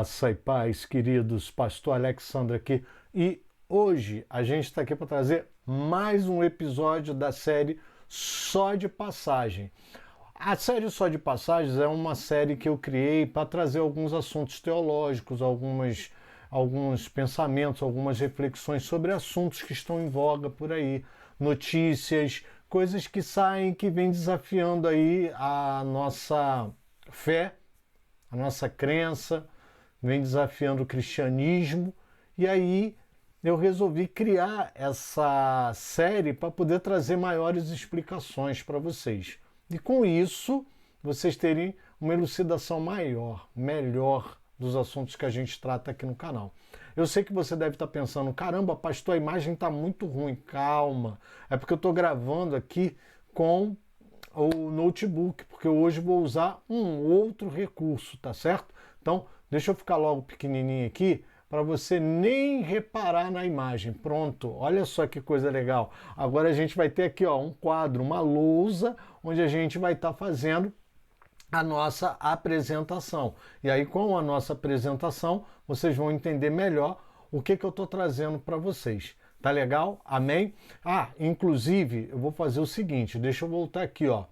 Graça e paz, queridos, Pastor Alexandre aqui, e hoje a gente está aqui para trazer mais um episódio da série Só de Passagem. A série Só de Passagens é uma série que eu criei para trazer alguns assuntos teológicos, alguns pensamentos, algumas reflexões sobre assuntos que estão em voga por aí, notícias, coisas que saem, que vêm desafiando aí a nossa fé, a nossa crença, vem desafiando o cristianismo, e aí eu resolvi criar essa série para poder trazer maiores explicações para vocês. E com isso, vocês terem uma elucidação maior, melhor dos assuntos que a gente trata aqui no canal. Eu sei que você deve estar pensando, caramba, pastor, a imagem está muito ruim. Calma, é porque eu estou gravando aqui com o notebook, porque hoje vou usar um outro recurso, tá certo? Então, deixa eu ficar logo pequenininho aqui para você nem reparar na imagem. Pronto, olha só que coisa legal. Agora a gente vai ter aqui ó, um quadro, uma lousa, onde a gente vai estar fazendo a nossa apresentação. E aí, com a nossa apresentação, vocês vão entender melhor o que eu estou trazendo para vocês. Tá legal? Amém? Inclusive, eu vou fazer o seguinte, deixa eu voltar aqui, ó.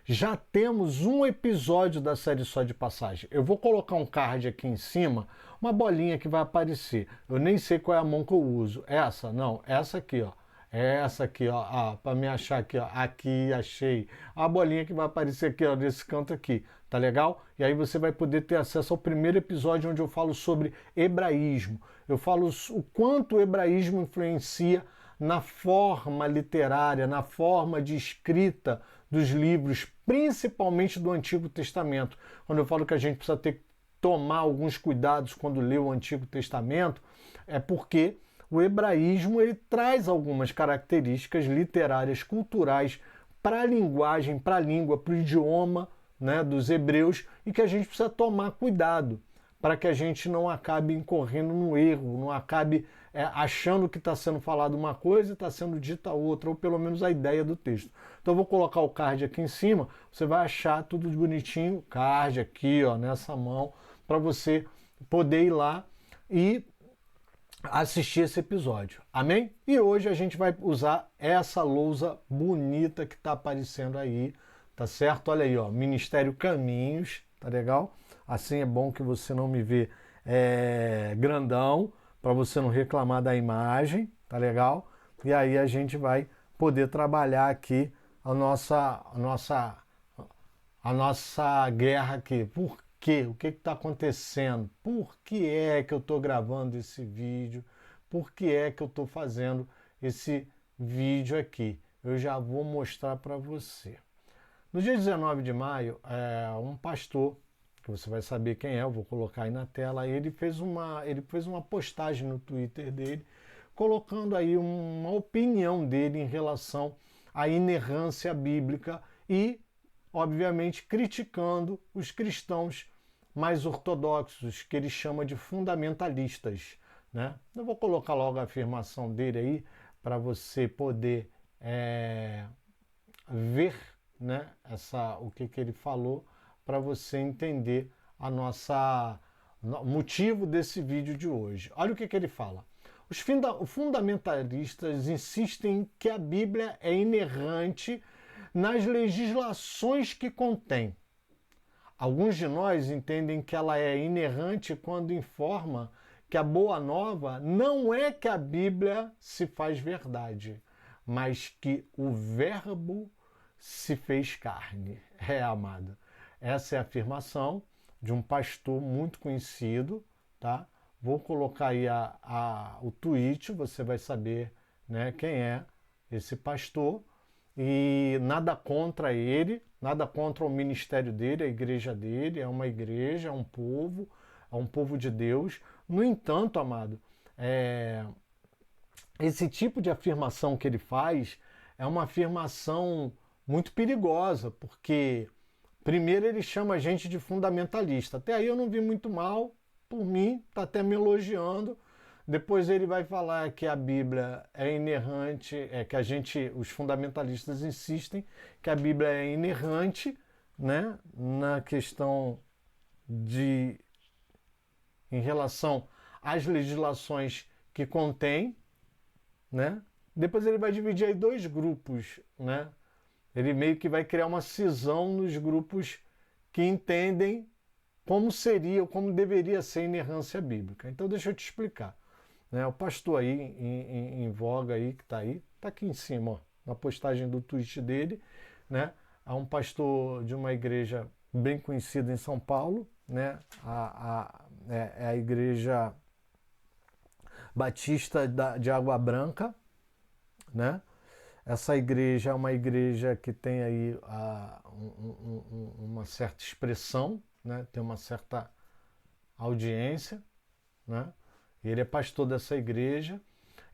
Já temos um episódio da série Só de Passagem. Eu vou colocar um card aqui em cima, uma bolinha que vai aparecer. Eu nem sei qual é a mão que eu uso. Essa? Não, essa aqui, ó. Essa aqui, ó, para me achar aqui, ó, aqui achei a bolinha que vai aparecer aqui, ó, nesse canto aqui, tá legal? E aí você vai poder ter acesso ao primeiro episódio onde eu falo sobre hebraísmo. Eu falo o quanto o hebraísmo influencia na forma literária, na forma de escrita dos livros, principalmente do Antigo Testamento. Quando eu falo que a gente precisa tomar alguns cuidados quando lê o Antigo Testamento, é porque o hebraísmo ele traz algumas características literárias, culturais para a linguagem, para a língua, para o idioma, né, dos hebreus, e que a gente precisa tomar cuidado para que a gente não acabe incorrendo no erro, não acabe achando que está sendo falado uma coisa e está sendo dita outra, ou pelo menos a ideia do texto. Então eu vou colocar o card aqui em cima, você vai achar tudo bonitinho, card aqui, ó, nessa mão, para você poder ir lá e assistir esse episódio, amém? E hoje a gente vai usar essa lousa bonita que está aparecendo aí, tá certo? Olha aí, ó, Ministério Caminhos, tá legal? Assim é bom que você não me vê grandão, para você não reclamar da imagem, tá legal? E aí a gente vai poder trabalhar aqui a nossa guerra aqui. Por quê? O que está acontecendo? Por que é que eu estou gravando esse vídeo? Por que é que eu estou fazendo esse vídeo aqui? Eu já vou mostrar para você. No dia 19 de maio, um pastor, que você vai saber quem é, eu vou colocar aí na tela, ele fez uma postagem no Twitter dele, colocando aí uma opinião dele em relação à inerrância bíblica e, obviamente, criticando os cristãos mais ortodoxos, que ele chama de fundamentalistas, né? Eu vou colocar logo a afirmação dele aí para você poder ver, né, o que ele falou, para você entender o motivo desse vídeo de hoje. Olha o que ele fala. Os fundamentalistas insistem que a Bíblia é inerrante nas legislações que contém. Alguns de nós entendem que ela é inerrante quando informa que a boa nova não é que a Bíblia se faz verdade, mas que o Verbo se fez carne. Amado. Essa é a afirmação de um pastor muito conhecido, tá? Vou colocar aí o tweet, você vai saber, né, quem é esse pastor. E nada contra ele, nada contra o ministério dele, a igreja dele, é uma igreja, é um povo de Deus. No entanto, amado, esse tipo de afirmação que ele faz é uma afirmação muito perigosa, porque primeiro ele chama a gente de fundamentalista. Até aí eu não vi muito mal, por mim, está até me elogiando. Depois ele vai falar que a Bíblia é inerrante, os fundamentalistas insistem que a Bíblia é inerrante, né, na questão de em relação às legislações que contém, né? Depois ele vai dividir aí dois grupos, né? Ele meio que vai criar uma cisão nos grupos que entendem como seria ou como deveria ser a inerrância bíblica. Então deixa eu te explicar. Né? O pastor aí, em voga aí, que está aí, está aqui em cima, ó, na postagem do tweet dele, né? Há um pastor de uma igreja bem conhecida em São Paulo, né? É a igreja Batista de Água Branca, né? Essa igreja é uma igreja que tem aí uma certa expressão, né? Tem uma certa audiência, né? Ele é pastor dessa igreja.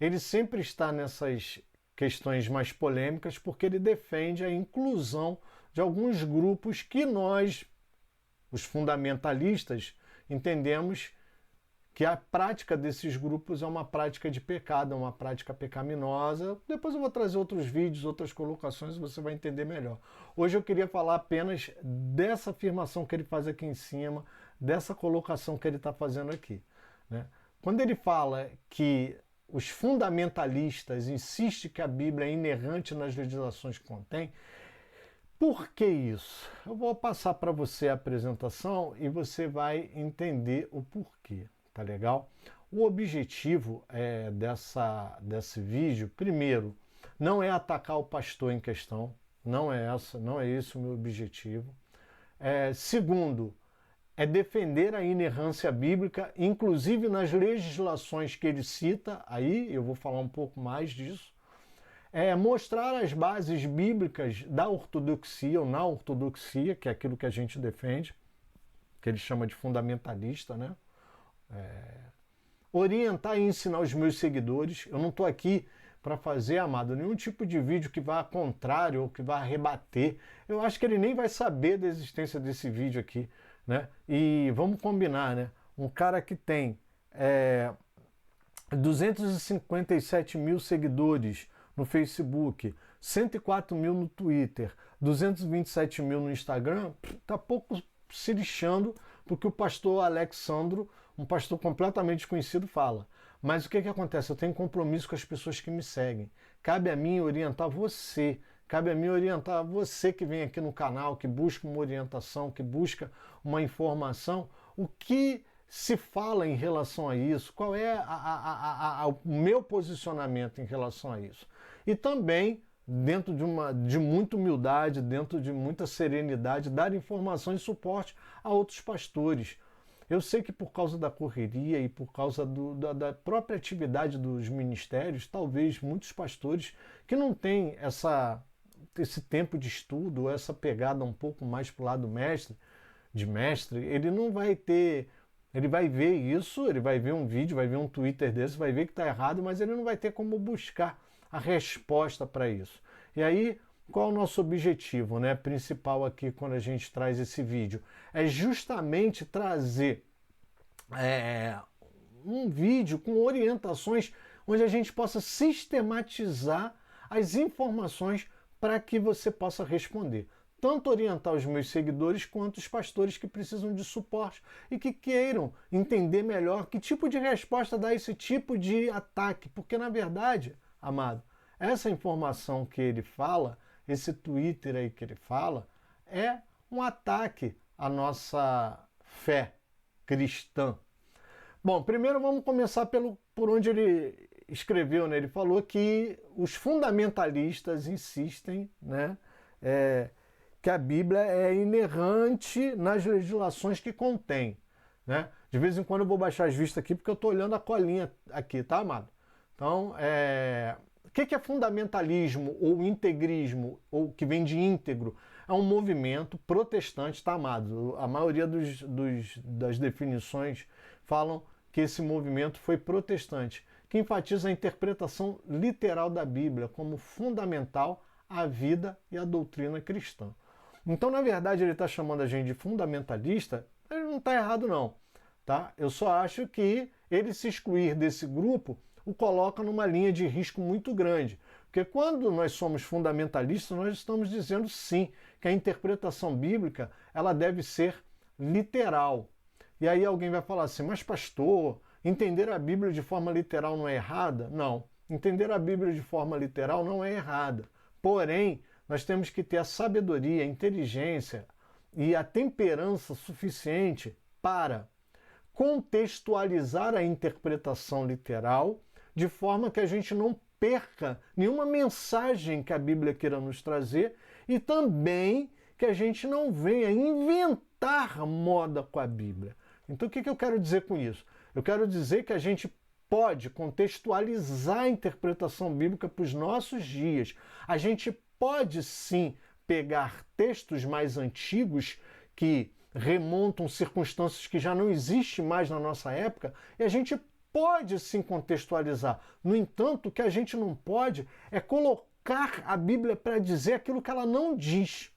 Ele sempre está nessas questões mais polêmicas porque ele defende a inclusão de alguns grupos que nós, os fundamentalistas, entendemos que a prática desses grupos é uma prática de pecado, é uma prática pecaminosa. Depois eu vou trazer outros vídeos, outras colocações, e você vai entender melhor. Hoje eu queria falar apenas dessa afirmação que ele faz aqui em cima, dessa colocação que ele está fazendo aqui, né? Quando ele fala que os fundamentalistas insistem que a Bíblia é inerrante nas legislações que contém, por que isso? Eu vou passar para você a apresentação e você vai entender o porquê. Tá legal? O objetivo desse vídeo, primeiro, não é atacar o pastor em questão, não é esse o meu objetivo. Segundo, é defender a inerrância bíblica, inclusive nas legislações que ele cita, aí eu vou falar um pouco mais disso. Mostrar as bases bíblicas da ortodoxia ou na ortodoxia, que é aquilo que a gente defende, que ele chama de fundamentalista, né? Orientar e ensinar os meus seguidores. Eu não estou aqui para fazer, amado, nenhum tipo de vídeo que vá contrário ou que vá rebater. Eu acho que ele nem vai saber da existência desse vídeo aqui, né? E vamos combinar, né? Um cara que tem 257 mil seguidores no Facebook, 104 mil no Twitter, 227 mil no Instagram, tá pouco se lixando porque o pastor Alexandro, um pastor completamente desconhecido, fala. Mas o que acontece? Eu tenho compromisso com as pessoas que me seguem. Cabe a mim orientar você. Cabe a mim orientar você que vem aqui no canal, que busca uma orientação, que busca uma informação. O que se fala em relação a isso? Qual é o meu posicionamento em relação a isso? E também, dentro de muita humildade, dentro de muita serenidade, dar informação e suporte a outros pastores. Eu sei que por causa da correria e por causa da própria atividade dos ministérios, talvez muitos pastores que não têm esse tempo de estudo, essa pegada um pouco mais para o lado mestre, ele não vai ter... Ele vai ver isso, ele vai ver um vídeo, vai ver um Twitter desse, vai ver que está errado, mas ele não vai ter como buscar a resposta para isso. E aí, qual é o nosso objetivo, né, principal aqui quando a gente traz esse vídeo? É justamente trazer um vídeo com orientações onde a gente possa sistematizar as informações para que você possa responder. Tanto orientar os meus seguidores quanto os pastores que precisam de suporte e que queiram entender melhor que tipo de resposta dá esse tipo de ataque. Porque, na verdade, amado, essa informação que ele fala, esse Twitter aí que ele fala, é um ataque à nossa fé cristã. Bom, primeiro vamos começar por onde ele escreveu, né? Ele falou que os fundamentalistas insistem, né, que a Bíblia é inerrante nas legislações que contém, né? De vez em quando eu vou baixar as vistas aqui porque eu estou olhando a colinha aqui, tá, amado? Então, o que é fundamentalismo ou integrismo, ou que vem de íntegro? É um movimento protestante, tá, amado? A maioria das definições falam que esse movimento foi protestante, que enfatiza a interpretação literal da Bíblia como fundamental à vida e à doutrina cristã. Então, na verdade, ele está chamando a gente de fundamentalista, ele não está errado não, tá? Eu só acho que ele se excluir desse grupo o coloca numa linha de risco muito grande. Porque quando nós somos fundamentalistas, nós estamos dizendo sim, que a interpretação bíblica ela deve ser literal. E aí alguém vai falar assim, mas pastor, entender a Bíblia de forma literal não é errada? Não, entender a Bíblia de forma literal não é errada. Porém, nós temos que ter a sabedoria, a inteligência e a temperança suficiente para contextualizar a interpretação literal de forma que a gente não perca nenhuma mensagem que a Bíblia queira nos trazer e também que a gente não venha inventar moda com a Bíblia. Então, o que eu quero dizer com isso? Eu quero dizer que a gente pode contextualizar a interpretação bíblica para os nossos dias. A gente pode sim pegar textos mais antigos que remontam circunstâncias que já não existem mais na nossa época e a gente pode sim contextualizar. No entanto, o que a gente não pode é colocar a Bíblia para dizer aquilo que ela não diz.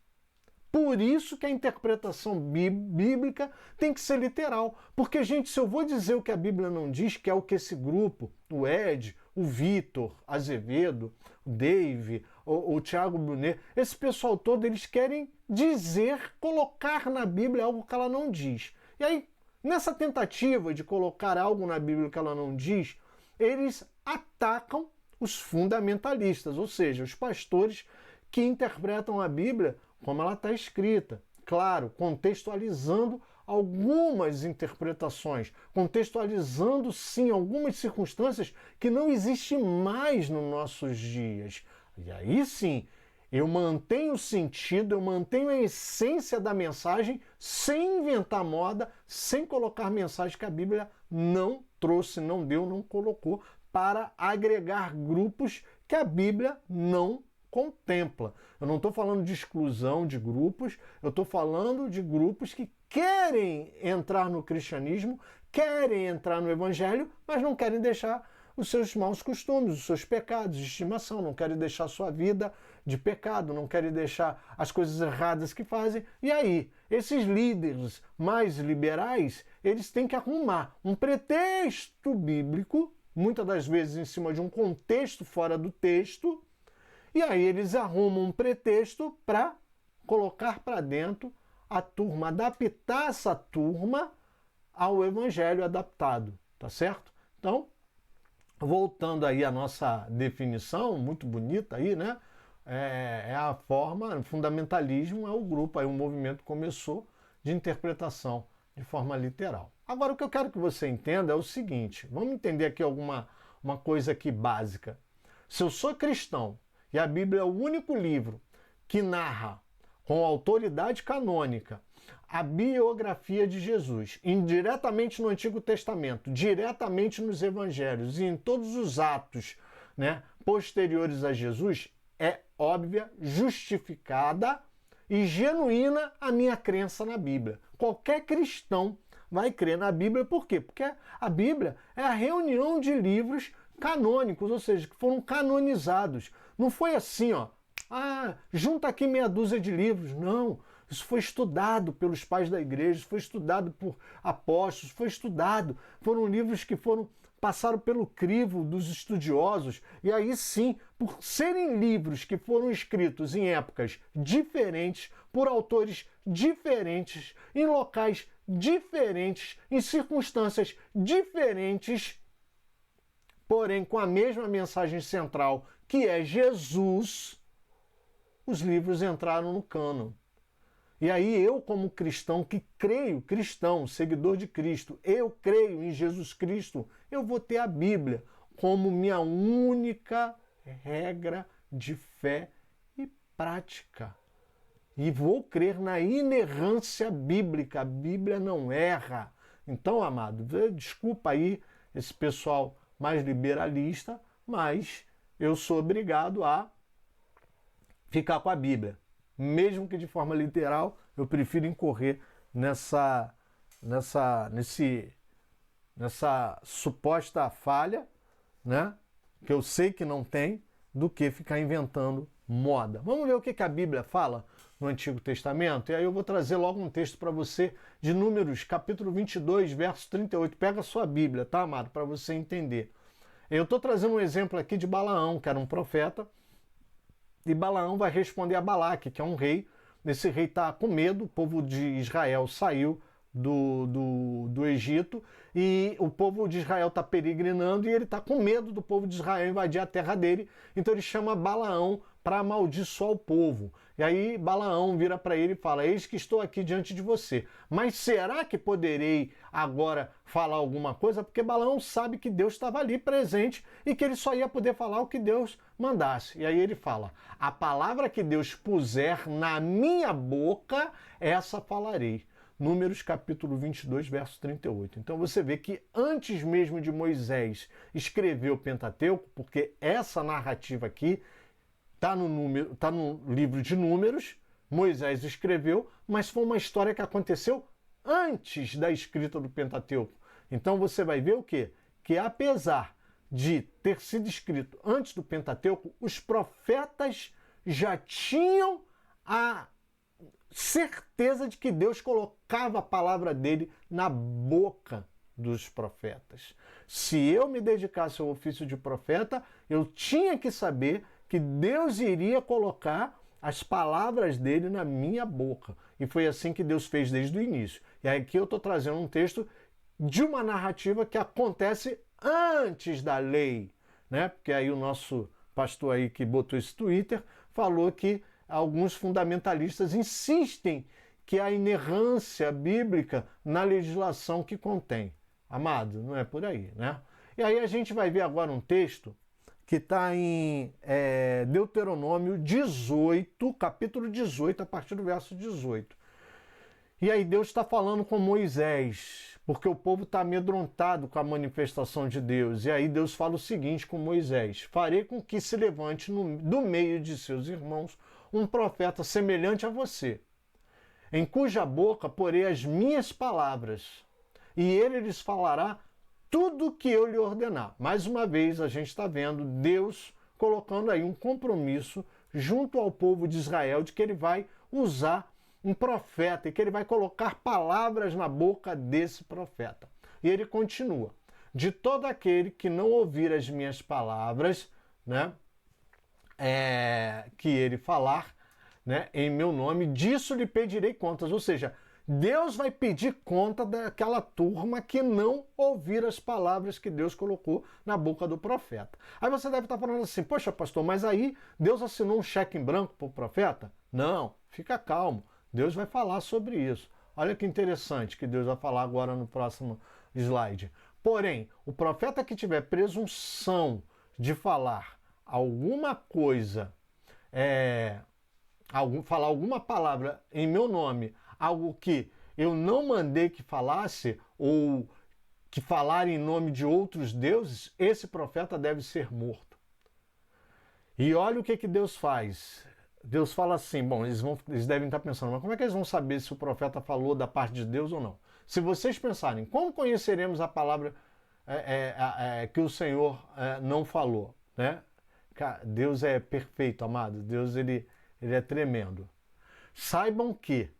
Por isso que a interpretação bíblica tem que ser literal. Porque, gente, se eu vou dizer o que a Bíblia não diz, que é o que esse grupo, o Ed, o Vitor Azevedo, o Dave, o Thiago Brunet, esse pessoal todo, eles querem dizer, colocar na Bíblia algo que ela não diz. E aí, nessa tentativa de colocar algo na Bíblia que ela não diz, eles atacam os fundamentalistas, ou seja, os pastores que interpretam a Bíblia como ela está escrita. Claro, contextualizando algumas interpretações, contextualizando sim algumas circunstâncias que não existem mais nos nossos dias. E aí sim, eu mantenho o sentido, eu mantenho a essência da mensagem sem inventar moda, sem colocar mensagem que a Bíblia não trouxe, não deu, não colocou, para agregar grupos que a Bíblia não contempla. Eu não estou falando de exclusão de grupos, eu estou falando de grupos que querem entrar no cristianismo, querem entrar no evangelho, mas não querem deixar os seus maus costumes, os seus pecados de estimação, não querem deixar sua vida de pecado, não querem deixar as coisas erradas que fazem. E aí, esses líderes mais liberais, eles têm que arrumar um pretexto bíblico, muitas das vezes em cima de um contexto fora do texto, e aí eles arrumam um pretexto para colocar para dentro a turma, adaptar essa turma ao evangelho adaptado, tá certo? Então, voltando aí à nossa definição, muito bonita aí, né? É a forma, fundamentalismo é o grupo, aí o movimento começou de interpretação de forma literal. Agora, o que eu quero que você entenda é o seguinte, vamos entender aqui uma coisa aqui básica. Se eu sou cristão, e a Bíblia é o único livro que narra com autoridade canônica a biografia de Jesus, indiretamente no Antigo Testamento, diretamente nos Evangelhos e em todos os atos, né, posteriores a Jesus, é óbvia, justificada e genuína a minha crença na Bíblia. Qualquer cristão vai crer na Bíblia, por quê? Porque a Bíblia é a reunião de livros canônicos, ou seja, que foram canonizados. Não foi assim, ó, junta aqui meia dúzia de livros. Não, isso foi estudado pelos pais da igreja, isso foi estudado por apóstolos, foi estudado. Foram livros que passaram pelo crivo dos estudiosos. E aí sim, por serem livros que foram escritos em épocas diferentes, por autores diferentes, em locais diferentes, em circunstâncias diferentes, porém com a mesma mensagem central, que é Jesus, os livros entraram no cânon. E aí eu, como cristão, que creio, cristão, seguidor de Cristo, eu creio em Jesus Cristo, eu vou ter a Bíblia como minha única regra de fé e prática. E vou crer na inerrância bíblica. A Bíblia não erra. Então, amado, desculpa aí esse pessoal mais liberalista, mas eu sou obrigado a ficar com a Bíblia. Mesmo que de forma literal, eu prefiro incorrer nessa suposta falha, né, que eu sei que não tem, do que ficar inventando moda. Vamos ver o que a Bíblia fala no Antigo Testamento? E aí eu vou trazer logo um texto para você de Números, capítulo 22, verso 38. Pega a sua Bíblia, tá, amado? Para você entender. Eu estou trazendo um exemplo aqui de Balaão, que era um profeta, e Balaão vai responder a Balaque, que é um rei. Esse rei está com medo, o povo de Israel saiu do Egito, e o povo de Israel está peregrinando e ele está com medo do povo de Israel invadir a terra dele, então ele chama Balaão para amaldiçoar o povo. E aí Balaão vira para ele e fala: eis que estou aqui diante de você, mas será que poderei agora falar alguma coisa? Porque Balaão sabe que Deus estava ali presente e que ele só ia poder falar o que Deus mandasse. E aí ele fala: a palavra que Deus puser na minha boca, essa falarei. Números capítulo 22, verso 38. Então você vê que antes mesmo de Moisés escrever o Pentateuco, porque essa narrativa aqui está no livro de Números, Moisés escreveu, mas foi uma história que aconteceu antes da escrita do Pentateuco. Então você vai ver o quê? Que apesar de ter sido escrito antes do Pentateuco, os profetas já tinham a certeza de que Deus colocava a palavra dele na boca dos profetas. Se eu me dedicasse ao ofício de profeta, eu tinha que saber que Deus iria colocar as palavras dele na minha boca. E foi assim que Deus fez desde o início. E aqui eu estou trazendo um texto de uma narrativa que acontece antes da lei, né? Porque aí o nosso pastor aí que botou esse Twitter falou que alguns fundamentalistas insistem que há inerrância bíblica na legislação que contém. Amado, não é por aí, né? E aí a gente vai ver agora um texto que está em Deuteronômio 18, capítulo 18, a partir do verso 18. E aí Deus está falando com Moisés, porque o povo está amedrontado com a manifestação de Deus. E aí Deus fala o seguinte com Moisés: farei com que se levante do meio de seus irmãos um profeta semelhante a você, em cuja boca porei as minhas palavras, e ele lhes falará tudo que eu lhe ordenar. Mais uma vez a gente está vendo Deus colocando aí um compromisso junto ao povo de Israel de que ele vai usar um profeta e que ele vai colocar palavras na boca desse profeta. E ele continua: de todo aquele que não ouvir as minhas palavras, né, que ele falar, né, em meu nome, disso lhe pedirei contas. Ou seja, Deus vai pedir conta daquela turma que não ouvir as palavras que Deus colocou na boca do profeta. Aí você deve estar falando assim: poxa, pastor, mas aí Deus assinou um cheque em branco para o profeta? Não, fica calmo. Deus vai falar sobre isso. Olha que interessante que Deus vai falar agora no próximo slide. Porém, o profeta que tiver presunção de falar alguma coisa, falar alguma palavra em meu nome, algo que eu não mandei que falasse, ou que falar em nome de outros deuses, esse profeta deve ser morto. E olha o que Deus faz. Deus fala assim: bom, eles devem estar pensando, mas como é que eles vão saber se o profeta falou da parte de Deus ou não? Se vocês pensarem, como conheceremos a palavra que o Senhor não falou, né? Deus é perfeito, amado. Deus ele é tremendo. Saibam que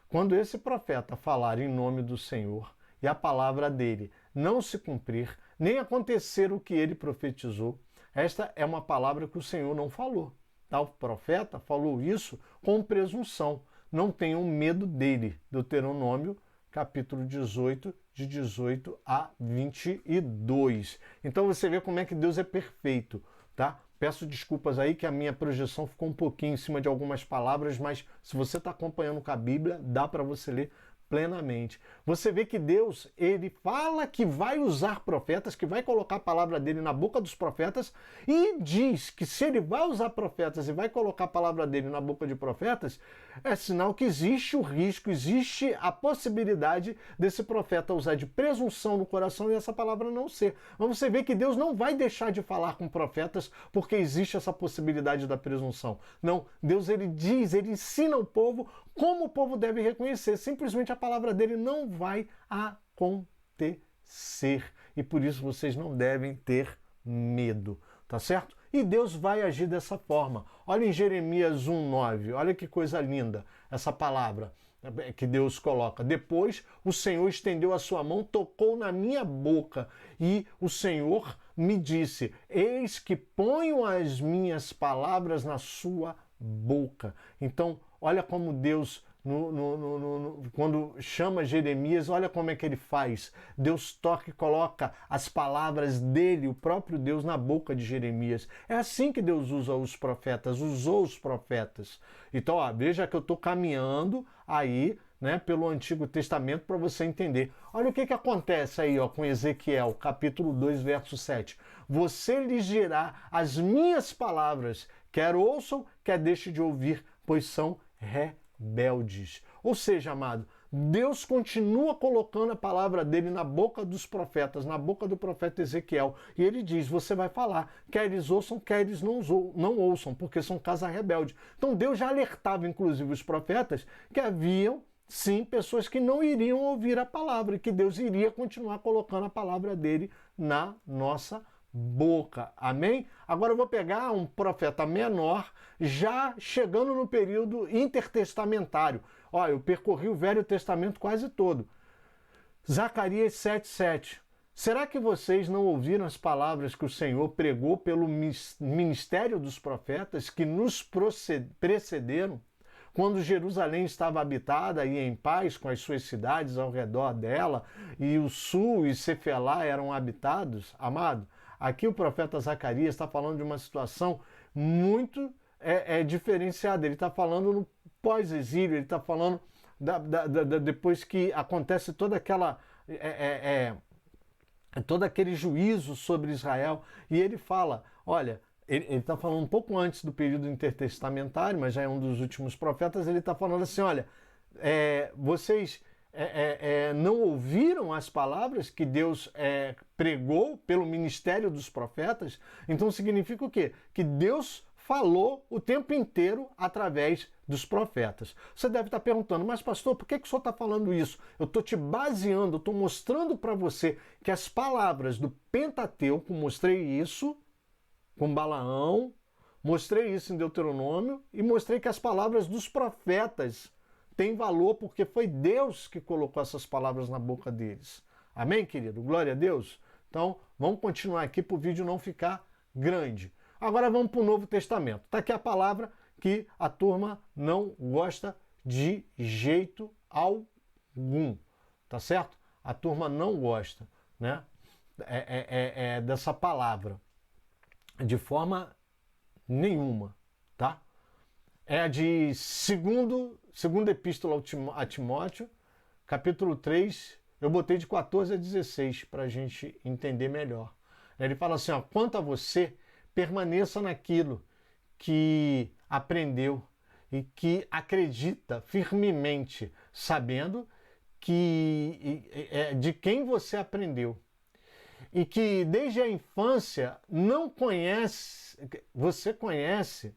quando esse profeta falar em nome do Senhor e a palavra dele não se cumprir, nem acontecer o que ele profetizou, esta é uma palavra que o Senhor não falou. Tal profeta falou isso com presunção. Não tenham medo dele. Deuteronômio, capítulo 18, de 18 a 22. Então você vê como é que Deus é perfeito, tá? Peço desculpas aí que a minha projeção ficou um pouquinho em cima de algumas palavras, mas se você está acompanhando com a Bíblia, dá para você ler plenamente. Você vê que Deus, ele fala que vai usar profetas, que vai colocar a palavra dele na boca dos profetas, e diz que se ele vai usar profetas e vai colocar a palavra dele na boca de profetas, é sinal que existe o risco, existe a possibilidade desse profeta usar de presunção no coração e essa palavra não ser. Mas você vê que Deus não vai deixar de falar com profetas porque existe essa possibilidade da presunção. Não, Deus ele diz, ele ensina o povo como o povo deve reconhecer. Simplesmente a palavra dele não vai acontecer. E por isso vocês não devem ter medo, tá certo? E Deus vai agir dessa forma. Olha em Jeremias 1:9, olha que coisa linda essa palavra que Deus coloca. Depois o Senhor estendeu a sua mão, tocou na minha boca e o Senhor me disse: eis que ponho as minhas palavras na sua boca. Então, olha como Deus, quando chama Jeremias, olha como é que ele faz. Deus toca e coloca as palavras dele, o próprio Deus, na boca de Jeremias. É assim que Deus usa os profetas, usou os profetas. Então, veja que eu estou caminhando aí, né, pelo Antigo Testamento para você entender. Olha o que acontece aí, com Ezequiel, capítulo 2, verso 7. Você lhes dirá as minhas palavras, quer ouçam, quer deixem de ouvir, pois são rebeldes. Ou seja, amado, Deus continua colocando a palavra dele na boca dos profetas, na boca do profeta Ezequiel. E ele diz, você vai falar, quer eles ouçam, quer eles não ouçam, porque são casa rebelde. Então Deus já alertava, inclusive, os profetas que haviam, sim, pessoas que não iriam ouvir a palavra e que Deus iria continuar colocando a palavra dele na nossa boca. Amém? Agora eu vou pegar um profeta menor, já chegando no período intertestamentário. Olha, eu percorri o Velho Testamento quase todo. Zacarias 7:7. Será que vocês não ouviram as palavras que o Senhor pregou pelo ministério dos profetas que nos precederam? Quando Jerusalém estava habitada e em paz com as suas cidades ao redor dela, e o sul e Cefelá eram habitados, amado, aqui o profeta Zacarias está falando de uma situação muito diferenciada. Ele está falando no pós-exílio, ele está falando depois que acontece toda aquela... todo aquele juízo sobre Israel, e ele fala, olha... Ele está falando um pouco antes do período intertestamentário, mas já é um dos últimos profetas. Ele está falando assim, olha, vocês não ouviram as palavras que Deus pregou pelo ministério dos profetas? Então significa o quê? Que Deus falou o tempo inteiro através dos profetas. Você deve estar perguntando, mas pastor, por que o senhor está falando isso? Eu estou te baseando, eu estou mostrando para você que as palavras do Pentateuco, mostrei isso com Balaão, mostrei isso em Deuteronômio e mostrei que as palavras dos profetas têm valor porque foi Deus que colocou essas palavras na boca deles. Amém, querido? Glória a Deus? Então, vamos continuar aqui para o vídeo não ficar grande. Agora vamos para o Novo Testamento. Está aqui a palavra que a turma não gosta de jeito algum. Tá certo? A turma não gosta, né? Dessa palavra. De forma nenhuma, tá? É a de segunda epístola a Timóteo, capítulo 3, eu botei de 14 a 16 para a gente entender melhor. Ele fala assim, ó, quanto a você, permaneça naquilo que aprendeu e que acredita firmemente, sabendo que de quem você aprendeu. E que desde a infância você conhece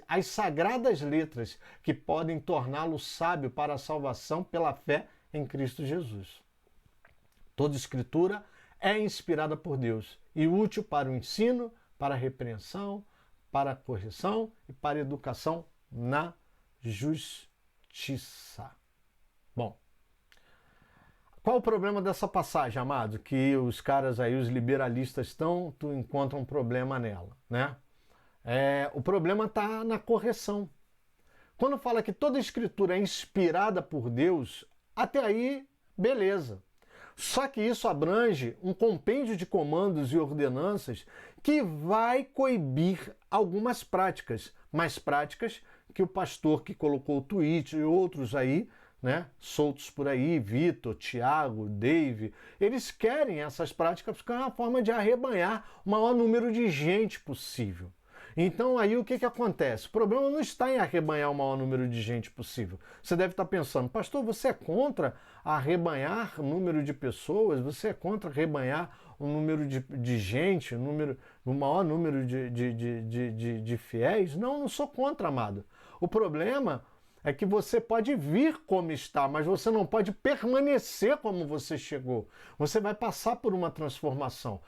as sagradas letras que podem torná-lo sábio para a salvação pela fé em Cristo Jesus. Toda escritura é inspirada por Deus e útil para o ensino, para a repreensão, para a correção e para a educação na justiça. Bom, qual o problema dessa passagem, amado? Que os caras aí, os liberalistas, tu encontra um problema nela, né? O problema está na correção. Quando fala que toda escritura é inspirada por Deus, até aí, beleza. Só que isso abrange um compêndio de comandos e ordenanças que vai coibir algumas práticas, mais práticas que o pastor que colocou o tweet e outros aí, né, soltos por aí, Vitor, Tiago, Dave, eles querem essas práticas porque é uma forma de arrebanhar o maior número de gente possível. Então aí o que acontece? O problema não está em arrebanhar o maior número de gente possível. Você deve estar pensando, pastor, você é contra arrebanhar o número de pessoas? Você é contra arrebanhar o número de gente, o maior número de fiéis? Não, não sou contra, amado. O problema é que você pode vir como está, mas você não pode permanecer como você chegou. Você vai passar por uma transformação.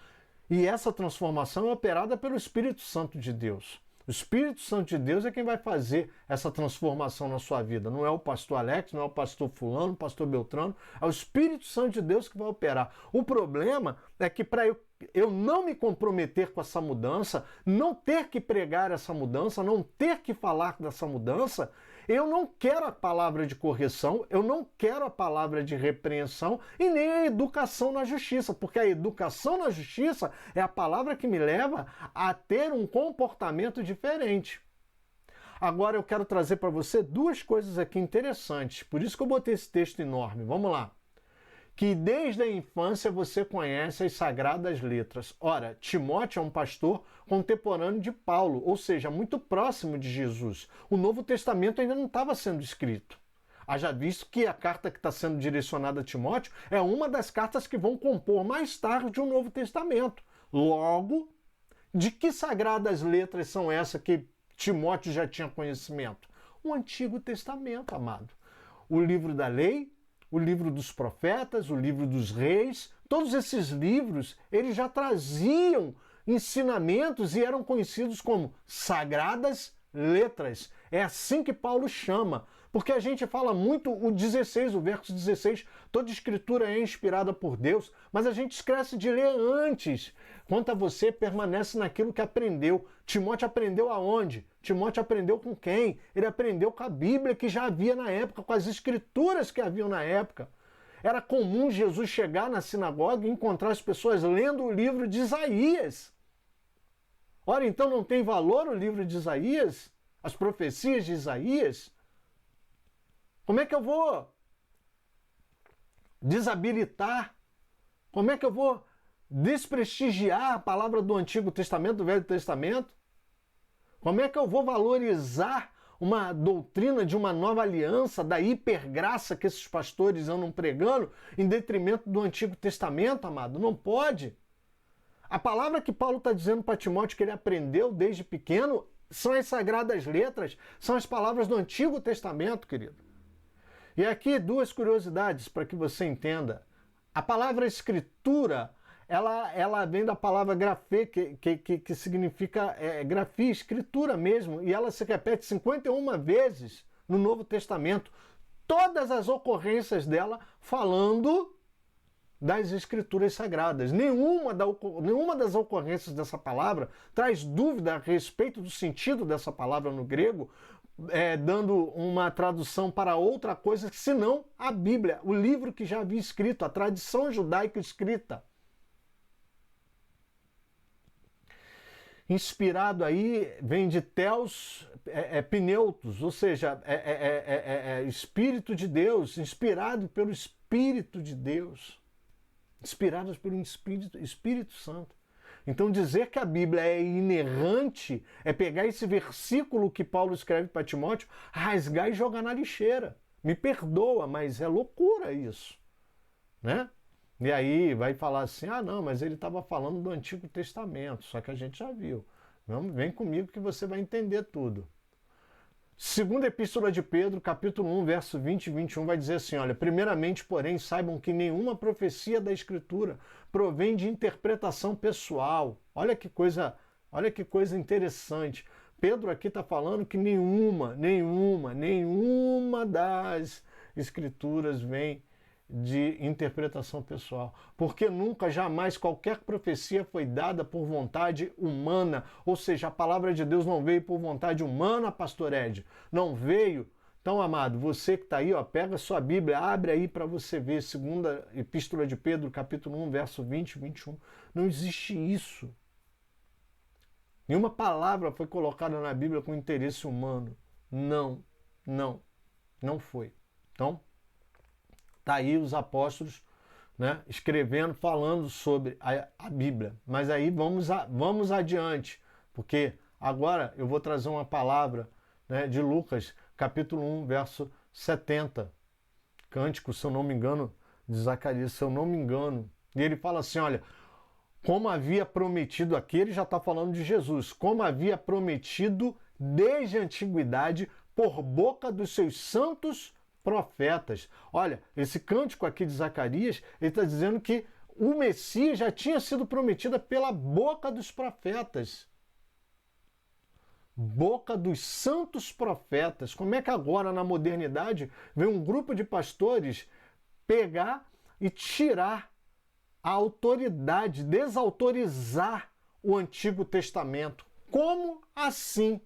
E essa transformação é operada pelo Espírito Santo de Deus. O Espírito Santo de Deus é quem vai fazer essa transformação na sua vida. Não é o pastor Alex, não é o pastor fulano, o pastor Beltrano. É o Espírito Santo de Deus que vai operar. O problema é que para eu eu não me comprometer com essa mudança, não ter que pregar essa mudança, não ter que falar dessa mudança, eu não quero a palavra de correção, eu não quero a palavra de repreensão e nem a educação na justiça, porque a educação na justiça é a palavra que me leva a ter um comportamento diferente. Agora eu quero trazer para você duas coisas aqui interessantes, por isso que eu botei esse texto enorme. Vamos lá. Que desde a infância você conhece as sagradas letras. Ora, Timóteo é um pastor contemporâneo de Paulo, ou seja, muito próximo de Jesus. O Novo Testamento ainda não estava sendo escrito. Haja visto que a carta que está sendo direcionada a Timóteo é uma das cartas que vão compor mais tarde o Novo Testamento. Logo, de que sagradas letras são essas que Timóteo já tinha conhecimento? O Antigo Testamento, amado. O livro da lei, o livro dos profetas, o livro dos reis, todos esses livros, eles já traziam ensinamentos e eram conhecidos como sagradas letras. É assim que Paulo chama, porque a gente fala muito o 16, o verso 16, toda escritura é inspirada por Deus, mas a gente esquece de ler antes. Quanto a você, permanece naquilo que aprendeu. Timóteo aprendeu aonde? Timóteo aprendeu com quem? Ele aprendeu com a Bíblia que já havia na época, com as escrituras que haviam na época. Era comum Jesus chegar na sinagoga e encontrar as pessoas lendo o livro de Isaías. Ora, então não tem valor o livro de Isaías? As profecias de Isaías? Como é que eu vou desabilitar? Como é que eu vou desprestigiar a palavra do Antigo Testamento, do Velho Testamento? Como é que eu vou valorizar uma doutrina de uma nova aliança, da hipergraça que esses pastores andam pregando, em detrimento do Antigo Testamento, amado? Não pode. A palavra que Paulo está dizendo para Timóteo que ele aprendeu desde pequeno são as sagradas letras, são as palavras do Antigo Testamento, querido. E aqui duas curiosidades para que você entenda. A palavra escritura, ela vem da palavra grafê, que significa grafia, escritura mesmo, e ela se repete 51 vezes no Novo Testamento. Todas as ocorrências dela falando das escrituras sagradas. Nenhuma das ocorrências dessa palavra traz dúvida a respeito do sentido dessa palavra no grego, dando uma tradução para outra coisa, senão a Bíblia, o livro que já havia escrito, a tradição judaica escrita. Inspirado aí vem de Theos Pneutos, ou seja, Espírito de Deus, inspirado pelo Espírito de Deus, inspirados pelo Espírito Santo. Então dizer que a Bíblia é inerrante é pegar esse versículo que Paulo escreve para Timóteo, rasgar e jogar na lixeira. Me perdoa, mas é loucura isso, né? E aí vai falar assim, não, mas ele estava falando do Antigo Testamento, só que a gente já viu. Vem comigo que você vai entender tudo. Segunda Epístola de Pedro, capítulo 1, verso 20 e 21, vai dizer assim, olha, primeiramente, porém, saibam que nenhuma profecia da Escritura provém de interpretação pessoal. Olha que coisa interessante. Pedro aqui está falando que nenhuma das Escrituras vem de interpretação pessoal, porque nunca, jamais, qualquer profecia foi dada por vontade humana, ou seja, a palavra de Deus não veio por vontade humana, pastor Ed, não veio. Então, amado, você que está aí, pega a sua Bíblia, abre aí para você ver, segunda Epístola de Pedro, capítulo 1, verso 20 e 21, não existe isso. Nenhuma palavra foi colocada na Bíblia com interesse humano, não foi. Então, tá aí os apóstolos, né, escrevendo, falando sobre a Bíblia. Mas aí vamos adiante, porque agora eu vou trazer uma palavra, né, de Lucas, capítulo 1, verso 70. Cântico, se eu não me engano, de Zacarias, se eu não me engano. E ele fala assim, olha, como havia prometido aqui, ele já está falando de Jesus, como havia prometido desde a antiguidade por boca dos seus santos profetas. Olha, esse cântico aqui de Zacarias, ele está dizendo que o Messias já tinha sido prometido pela boca dos profetas. Boca dos santos profetas. Como é que agora, na modernidade, vem um grupo de pastores pegar e tirar a autoridade, desautorizar o Antigo Testamento. Como assim?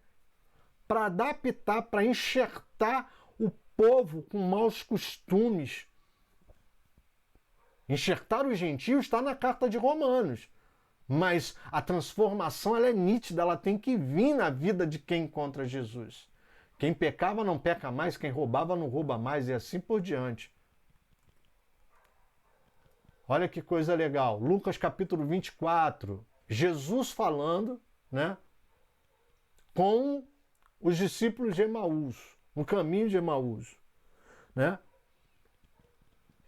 Para adaptar, para enxertar o povo com maus costumes. Enxertar os gentios está na carta de Romanos. Mas a transformação ela é nítida, ela tem que vir na vida de quem encontra Jesus. Quem pecava não peca mais, quem roubava não rouba mais, e assim por diante. Olha que coisa legal. Lucas capítulo 24. Jesus falando, né, com os discípulos de Emaús, no caminho de Emaús, né?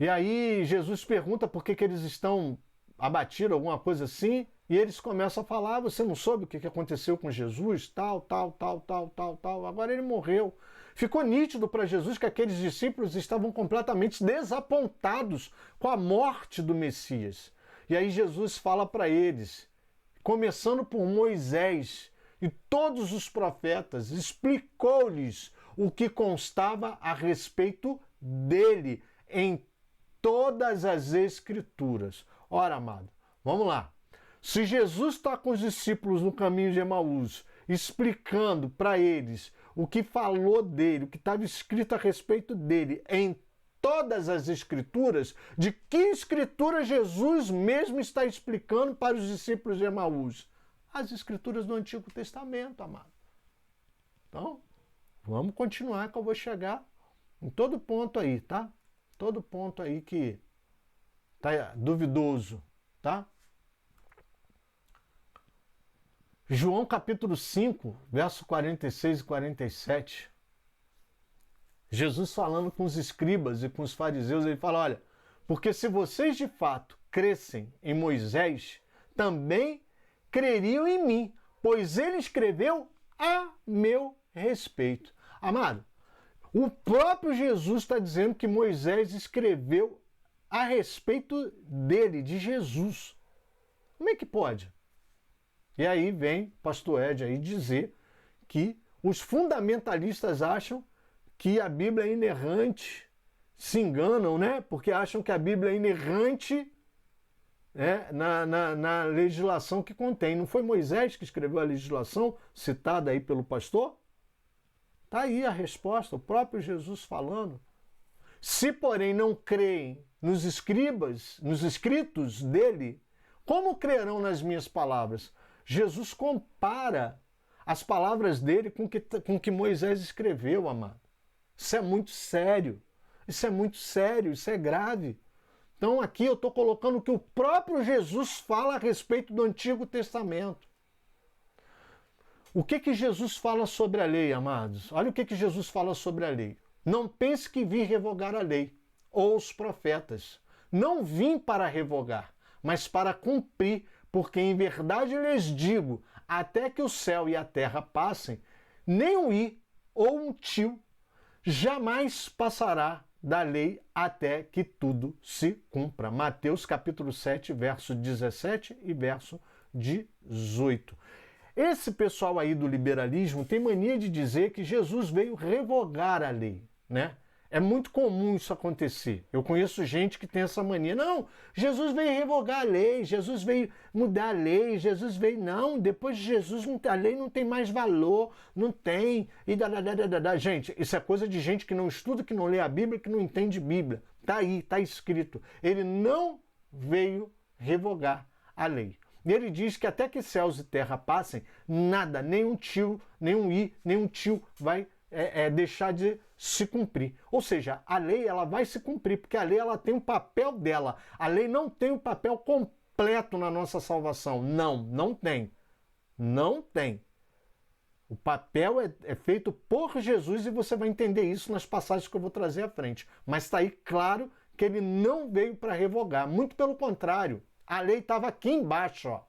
E aí Jesus pergunta por que eles estão abatidos, alguma coisa assim, e eles começam a falar: você não soube o que aconteceu com Jesus? Tal. Agora ele morreu. Ficou nítido para Jesus que aqueles discípulos estavam completamente desapontados com a morte do Messias. E aí Jesus fala para eles, começando por Moisés e todos os profetas, explicou-lhes o que constava a respeito dele em todas as Escrituras. Ora, amado, vamos lá. Se Jesus está com os discípulos no caminho de Emaús, explicando para eles o que falou dele, o que estava escrito a respeito dele em todas as Escrituras, de que Escritura Jesus mesmo está explicando para os discípulos de Emaús? As Escrituras do Antigo Testamento, amado. Então, vamos continuar que eu vou chegar em todo ponto aí, tá? Todo ponto aí que tá duvidoso, tá? João capítulo 5, verso 46 e 47. Jesus falando com os escribas e com os fariseus, ele fala: olha, porque se vocês de fato crescem em Moisés, também creriam em mim, pois ele escreveu a meu respeito. Amado, o próprio Jesus está dizendo que Moisés escreveu a respeito dele, de Jesus. Como é que pode? E aí vem pastor Ed aí dizer que os fundamentalistas acham que a Bíblia é inerrante, se enganam, né? Porque acham que a Bíblia é inerrante, né, na legislação que contém. Não foi Moisés que escreveu a legislação citada aí pelo pastor? Está aí a resposta, o próprio Jesus falando. Se, porém, não creem nos escribas, nos escritos dele, como crerão nas minhas palavras? Jesus compara as palavras dele com o que Moisés escreveu, amado. Isso é muito sério. Isso é muito sério, isso é grave. Então aqui eu estou colocando o que o próprio Jesus fala a respeito do Antigo Testamento. O que Jesus fala sobre a lei, amados? Olha o que Jesus fala sobre a lei. Não pense que vim revogar a lei ou os profetas. Não vim para revogar, mas para cumprir, porque em verdade lhes digo, até que o céu e a terra passem, nem um i ou um tio jamais passará da lei até que tudo se cumpra. Mateus capítulo 7, verso 17 e verso 18. Esse pessoal aí do liberalismo tem mania de dizer que Jesus veio revogar a lei, né? É muito comum isso acontecer. Eu conheço gente que tem essa mania. Não, Jesus veio revogar a lei, Jesus veio mudar a lei, Jesus veio... Não, depois de Jesus a lei não tem mais valor, não tem... Gente, isso é coisa de gente que não estuda, que não lê a Bíblia, que não entende Bíblia. Tá aí, tá escrito. Ele não veio revogar a lei. E ele diz que até que céus e terra passem, nada, nenhum tio, nenhum i, nenhum tio vai deixar de se cumprir. Ou seja, a lei ela vai se cumprir, porque a lei ela tem um papel dela. A lei não tem um papel completo na nossa salvação. Não tem. Não tem. O papel é feito por Jesus e você vai entender isso nas passagens que eu vou trazer à frente. Mas está aí claro que ele não veio para revogar. Muito pelo contrário. A lei estava aqui embaixo, ó.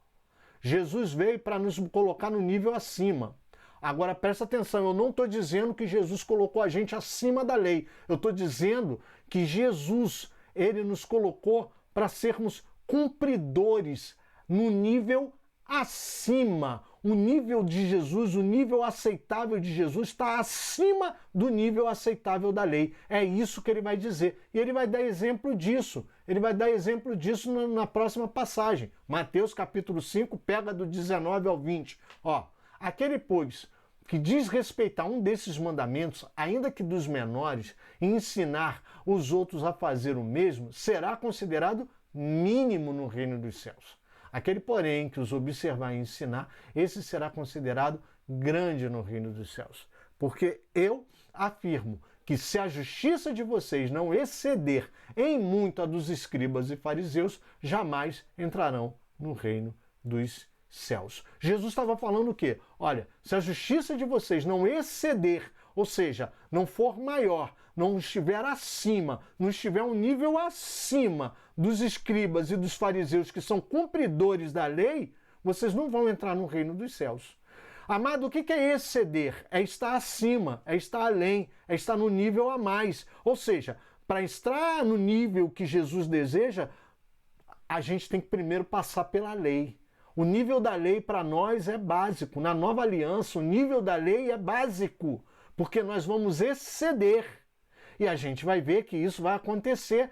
Jesus veio para nos colocar no nível acima. Agora presta atenção, eu não estou dizendo que Jesus colocou a gente acima da lei. Eu estou dizendo que Jesus, ele nos colocou para sermos cumpridores no nível acima. O nível de Jesus, o nível aceitável de Jesus está acima do nível aceitável da lei. É isso que ele vai dizer. E ele vai dar exemplo disso. Ele vai dar exemplo disso na próxima passagem. Mateus capítulo 5, pega do 19 ao 20. Ó, aquele, pois, que desrespeitar um desses mandamentos, ainda que dos menores, e ensinar os outros a fazer o mesmo, será considerado mínimo no reino dos céus. Aquele, porém, que os observar e ensinar, esse será considerado grande no reino dos céus. Porque eu afirmo que se a justiça de vocês não exceder em muito a dos escribas e fariseus, jamais entrarão no reino dos céus. Jesus estava falando o quê? Olha, se a justiça de vocês não exceder, ou seja, não for maior, não estiver acima, não estiver um nível acima dos escribas e dos fariseus que são cumpridores da lei, vocês não vão entrar no reino dos céus. Amado, o que é exceder? É estar acima, é estar além, é estar no nível a mais. Ou seja, para estar no nível que Jesus deseja, a gente tem que primeiro passar pela lei. O nível da lei para nós é básico. Na nova aliança, o nível da lei é básico, porque nós vamos exceder. E a gente vai ver que isso vai acontecer.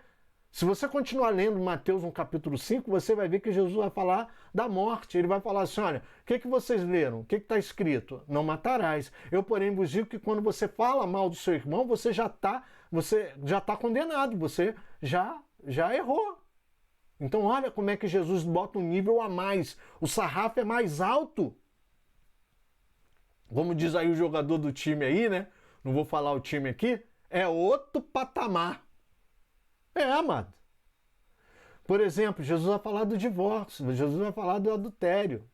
Se você continuar lendo Mateus no capítulo 5, você vai ver que Jesus vai falar da morte. Ele vai falar assim, olha, o que vocês leram? O que está escrito? Não matarás. Eu, porém, vos digo que quando você fala mal do seu irmão, você já está condenado, você já errou. Então olha como é que Jesus bota um nível a mais. O sarrafo é mais alto. Como diz aí o jogador do time aí, né? Não vou falar o time aqui. É outro patamar. É, amado. Por exemplo, Jesus vai falar do divórcio. Jesus vai falar do adultério.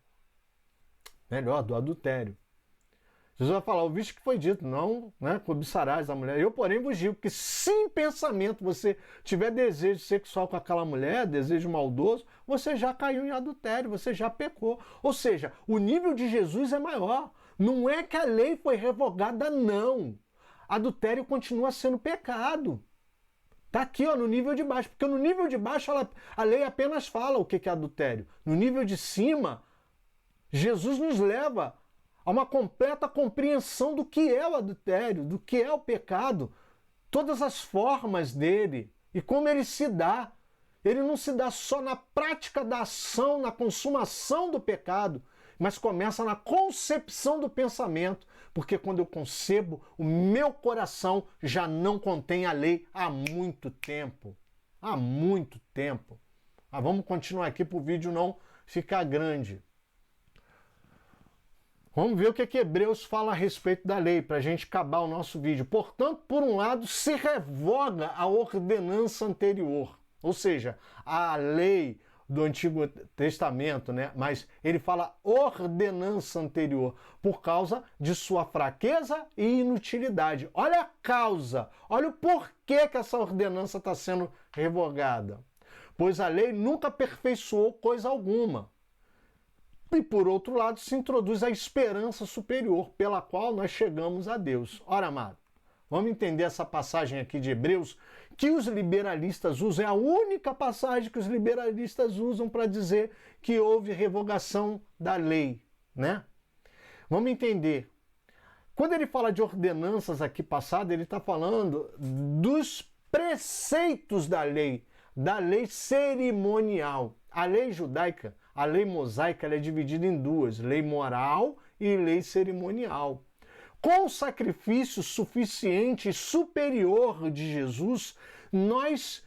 Melhor, do adultério. Jesus vai falar, ouviste que foi dito, não, né, cobiçarás a mulher. Eu, porém, vos digo que se em pensamento você tiver desejo sexual com aquela mulher, desejo maldoso, você já caiu em adultério, você já pecou. Ou seja, o nível de Jesus é maior. Não é que a lei foi revogada, não. Adultério continua sendo pecado. Está aqui, ó, no nível de baixo. Porque no nível de baixo a lei apenas fala o que é adultério. No nível de cima, Jesus nos leva a uma completa compreensão do que é o adultério, do que é o pecado, todas as formas dele e como ele se dá. Ele não se dá só na prática da ação, na consumação do pecado, mas começa na concepção do pensamento, porque quando eu concebo, o meu coração já não contém a lei há muito tempo. Há muito tempo. Vamos continuar aqui para o vídeo não ficar grande. Vamos ver o que Hebreus fala a respeito da lei, para a gente acabar o nosso vídeo. Portanto, por um lado, se revoga a ordenança anterior, ou seja, a lei do Antigo Testamento, né? Mas ele fala ordenança anterior, por causa de sua fraqueza e inutilidade. Olha a causa, olha o porquê que essa ordenança está sendo revogada. Pois a lei nunca aperfeiçoou coisa alguma. E por outro lado, se introduz a esperança superior, pela qual nós chegamos a Deus. Ora, amado, vamos entender essa passagem aqui de Hebreus, que os liberalistas usam, é a única passagem que os liberalistas usam para dizer que houve revogação da lei, né? Vamos entender. Quando ele fala de ordenanças aqui passada, ele está falando dos preceitos da lei cerimonial. A lei judaica, a lei mosaica, ela é dividida em duas, lei moral e lei cerimonial. Com o sacrifício suficiente e superior de Jesus, nós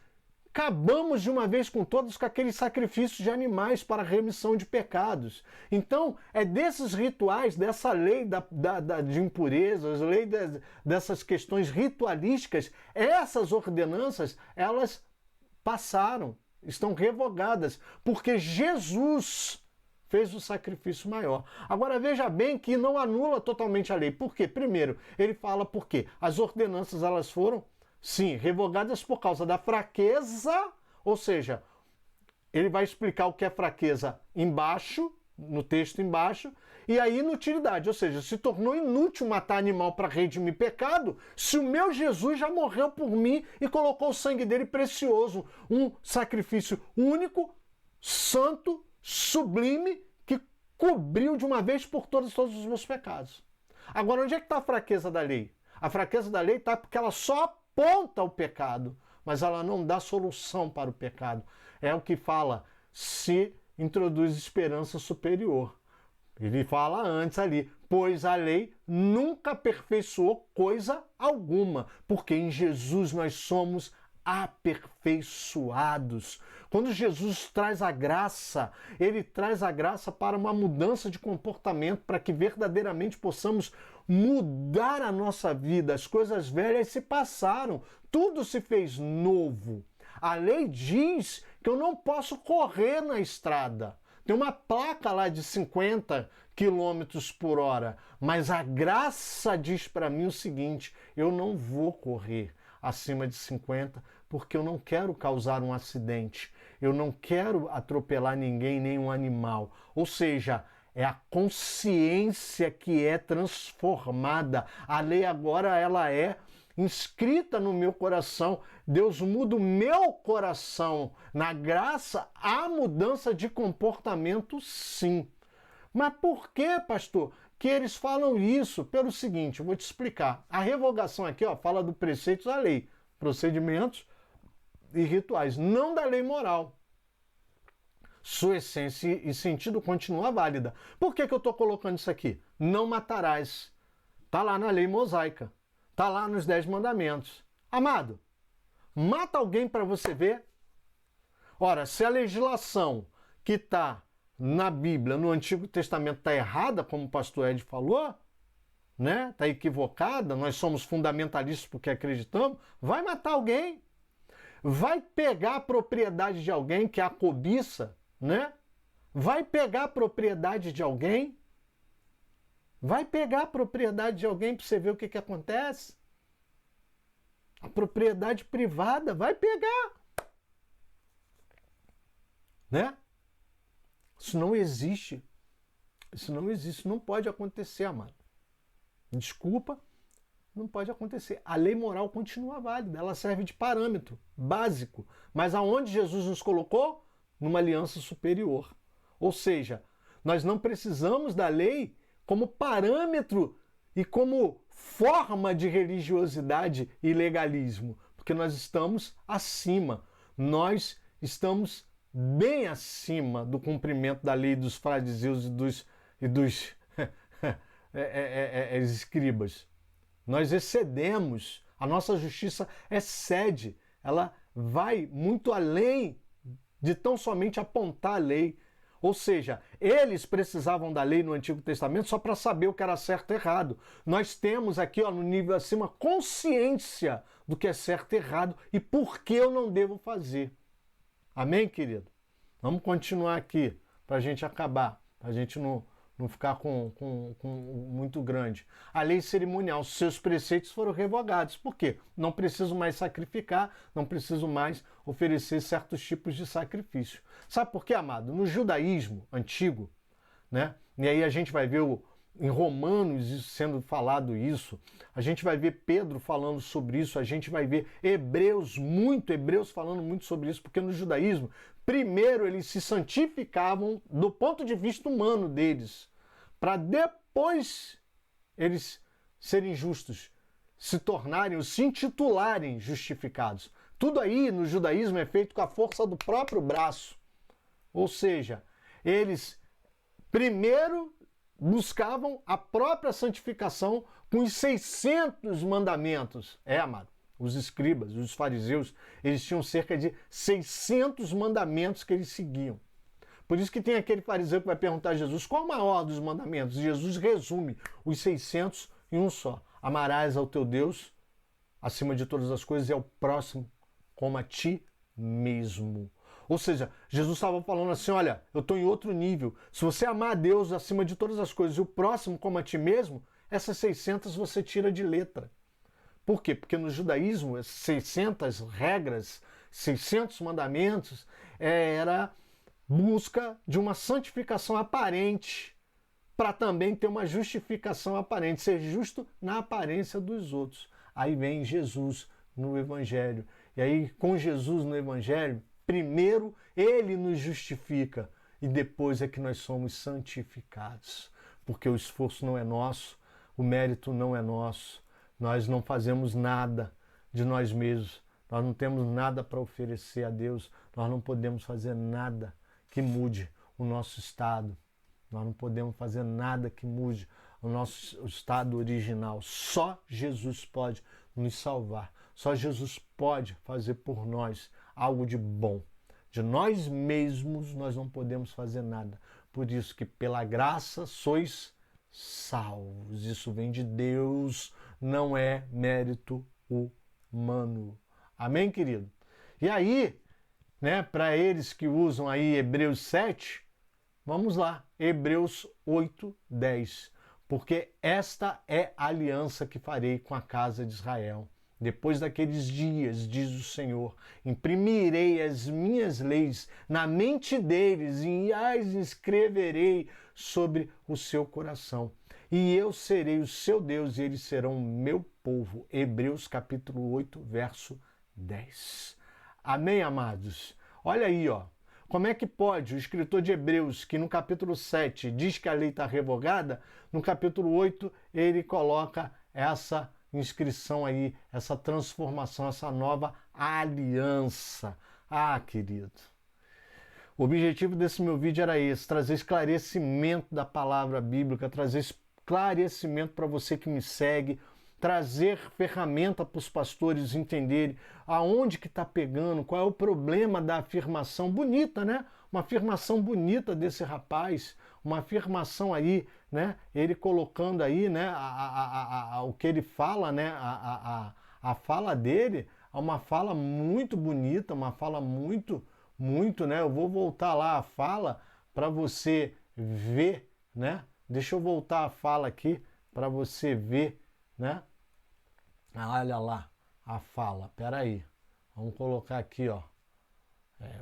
acabamos de uma vez com todas com aqueles sacrifícios de animais para a remissão de pecados. Então, é desses rituais, dessa lei de impurezas, lei dessas questões ritualísticas, essas ordenanças, elas passaram, estão revogadas, porque Jesus fez o sacrifício maior. Agora veja bem que não anula totalmente a lei. Por quê? Primeiro, ele fala por quê? As ordenanças elas foram, sim, revogadas por causa da fraqueza, ou seja, ele vai explicar o que é fraqueza embaixo, no texto embaixo, e a inutilidade, ou seja, se tornou inútil matar animal para redimir pecado, se o meu Jesus já morreu por mim e colocou o sangue dele precioso, um sacrifício único, santo, sublime, que cobriu de uma vez por todas todos os meus pecados. Agora, onde é que está a fraqueza da lei? A fraqueza da lei está porque ela só aponta o pecado, mas ela não dá solução para o pecado. É o que fala, se introduz esperança superior. Ele fala antes ali, pois a lei nunca aperfeiçoou coisa alguma, porque em Jesus nós somos aperfeiçoados. Quando Jesus traz a graça, ele traz a graça para uma mudança de comportamento, para que verdadeiramente possamos mudar a nossa vida. As coisas velhas se passaram, tudo se fez novo. A lei diz que eu não posso correr na estrada. Tem uma placa lá de 50 quilômetros por hora, mas a graça diz para mim o seguinte: eu não vou correr acima de 50 porque eu não quero causar um acidente, eu não quero atropelar ninguém, nem um animal. Ou seja, é a consciência que é transformada. A lei agora ela é inscrita no meu coração. Deus muda o meu coração. Na graça há mudança de comportamento, sim. Mas por que, pastor, que eles falam isso? Pelo seguinte, eu vou te explicar. A revogação aqui, ó, fala do preceito da lei, procedimentos e rituais, não da lei moral. Sua essência e sentido continua válida. Por que eu estou colocando isso aqui? Não matarás. Está lá na lei mosaica. Está lá nos 10 mandamentos. Amado, mata alguém para você ver? Ora, se a legislação que está na Bíblia, no Antigo Testamento, está errada, como o pastor Ed falou, né? Está equivocada, nós somos fundamentalistas porque acreditamos, vai matar alguém. Vai pegar a propriedade de alguém, que é a cobiça, né? Vai pegar a propriedade de alguém. Vai pegar a propriedade de alguém para você ver o que acontece. A propriedade privada, vai pegar. Né? Isso não existe. Isso não existe. Isso não pode acontecer, amado. Desculpa, não pode acontecer. A lei moral continua válida. Ela serve de parâmetro básico. Mas aonde Jesus nos colocou? Numa aliança superior. Ou seja, nós não precisamos da lei como parâmetro e como forma de religiosidade e legalismo, porque nós estamos acima, nós estamos bem acima do cumprimento da lei dos fariseus e dos escribas. Nós excedemos, a nossa justiça excede, ela vai muito além de tão somente apontar a lei. Ou seja, eles precisavam da lei no Antigo Testamento só para saber o que era certo e errado. Nós temos aqui, ó, no nível acima, consciência do que é certo e errado e por que eu não devo fazer. Amém, querido? Vamos continuar aqui para a gente acabar, para a gente não ficar com muito grande. A lei cerimonial, seus preceitos foram revogados. Por quê? Não preciso mais sacrificar, não preciso mais oferecer certos tipos de sacrifício. Sabe por quê, amado? No judaísmo antigo, né? E aí a gente vai ver em Romanos sendo falado isso, a gente vai ver Pedro falando sobre isso, a gente vai ver Hebreus falando muito sobre isso, porque no judaísmo, primeiro eles se santificavam do ponto de vista humano deles, para depois eles serem justos, se tornarem ou se intitularem justificados. Tudo aí no judaísmo é feito com a força do próprio braço. Ou seja, eles primeiro buscavam a própria santificação com os 600 mandamentos. Amado, os escribas, os fariseus, eles tinham cerca de 600 mandamentos que eles seguiam. Por isso que tem aquele fariseu que vai perguntar a Jesus qual é o maior dos mandamentos. E Jesus resume os 600 em um só. Amarás ao teu Deus acima de todas as coisas e ao próximo como a ti mesmo. Ou seja, Jesus estava falando assim, olha, eu estou em outro nível. Se você amar a Deus acima de todas as coisas e o próximo como a ti mesmo, essas 600 você tira de letra. Por quê? Porque no judaísmo, essas 600 regras, 600 mandamentos, era busca de uma santificação aparente, para também ter uma justificação aparente, ser justo na aparência dos outros. Aí vem Jesus no Evangelho. E aí, com Jesus no Evangelho, primeiro, ele nos justifica. e depois é que nós somos santificados. Porque o esforço não é nosso, o mérito não é nosso, nós não fazemos nada de nós mesmos, nós não temos nada para oferecer a Deus, nós não podemos fazer nada que mude o nosso estado, nós não podemos fazer nada que mude o nosso estado original. Só Jesus pode nos salvar, só Jesus pode fazer por nós algo de bom. De nós mesmos nós não podemos fazer nada. Por isso que pela graça sois salvos. Isso vem de Deus, não é mérito humano. Amém, querido? E aí, né, para eles que usam aí Hebreus 7, vamos lá, Hebreus 8, 10. Porque esta é a aliança que farei com a casa de Israel. Depois daqueles dias, diz o Senhor, imprimirei as minhas leis na mente deles e as escreverei sobre o seu coração. E eu serei o seu Deus e eles serão o meu povo. Hebreus capítulo 8, verso 10. Amém, amados? Olha aí, ó. Como é que pode o escritor de Hebreus, que no capítulo 7 diz que a lei está revogada, no capítulo 8 ele coloca essa inscrição aí, essa transformação, essa nova aliança. Ah, querido, o objetivo desse meu vídeo era esse, trazer esclarecimento da palavra bíblica, trazer esclarecimento para você que me segue, trazer ferramenta para os pastores entenderem aonde que está pegando, qual é o problema da afirmação bonita, né? Uma afirmação bonita desse rapaz, uma afirmação aí, né? Ele colocando aí, né? O que ele fala, né? A fala dele é uma fala muito bonita, uma fala muito, né? Eu vou voltar lá a fala para você ver, né? Deixa eu voltar a fala aqui para você ver, né? Olha lá a fala, peraí, vamos colocar aqui, ó,